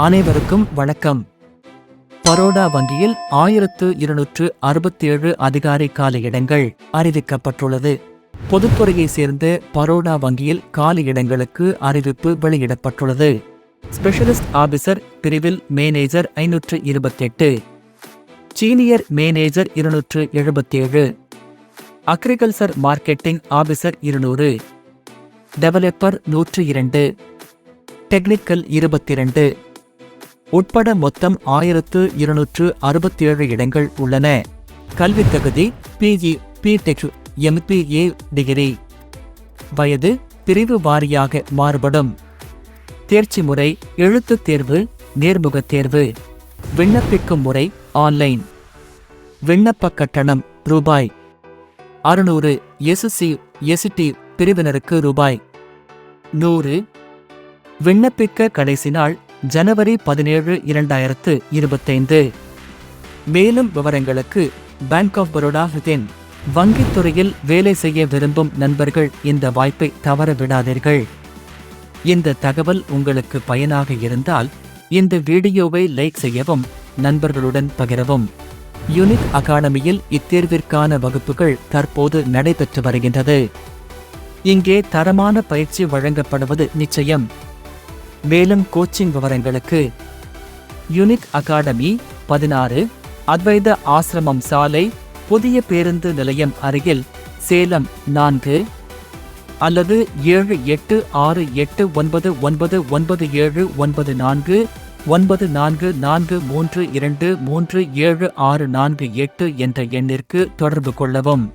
அனைவருக்கும் வணக்கம். பரோடா வங்கியில் 1267 அதிகாரி காலியிடங்கள் அறிவிக்கப்பட்டுள்ளது. பொதுத்துறையை சேர்ந்த பரோடா வங்கியில் காலியிடங்களுக்கு அறிவிப்பு வெளியிடப்பட்டுள்ளது. ஸ்பெஷலிஸ்ட் ஆபிசர் பிரிவில் manager 528, senior manager 277, agriculture marketing officer 200, developer 102, technical 22 உட்பட மொத்தம் 1267 இடங்கள் உள்ளன. கல்வித் தகுதி பிஜி, பிடெக், எம்பிஏ டிகிரி. வயது பிரிவு வாரியாக மாறுபடும். தேர்ச்சி முறை எழுத்துத் தேர்வு, நேர்முகத் தேர்வு. விண்ணப்பிக்கும் முறை ஆன்லைன். விண்ணப்ப கட்டணம் ரூபாய் 600. எஸ்சி, எஸ்டி பிரிவினருக்கு ரூபாய் 100. விண்ணப்பிக்க கடைசி நாள் ஜனவரி 17, 2025. மேலும் விவரங்களுக்கு பேங்க் ஆஃப் பரோடா விதின் வங்கித் துறையில் வேலை செய்ய விரும்பும் நண்பர்கள் இந்த வாய்ப்பை தவற விடாதீர்கள். இந்த தகவல் உங்களுக்கு பயனாக இருந்தால் இந்த வீடியோவை லைக் செய்யவும், நண்பர்களுடன் பகிரவும். யூனிக் அகாடமியில் இத்தேர்விற்கான வகுப்புகள் தற்போது நடைபெற்று வருகின்றது. இங்கே தரமான பயிற்சி வழங்கப்படுவது நிச்சயம். மேலும் கோச்சிங் விவரங்களுக்கு யூனிக் அகாடமி 16, அத்வைத ஆசிரமம் சாலை, புதிய பேருந்து நிலையம் அருகில், சேலம் 4, அல்லது 7868999794 9443237648 என்ற எண்ணிற்கு தொடர்பு கொள்ளவும்.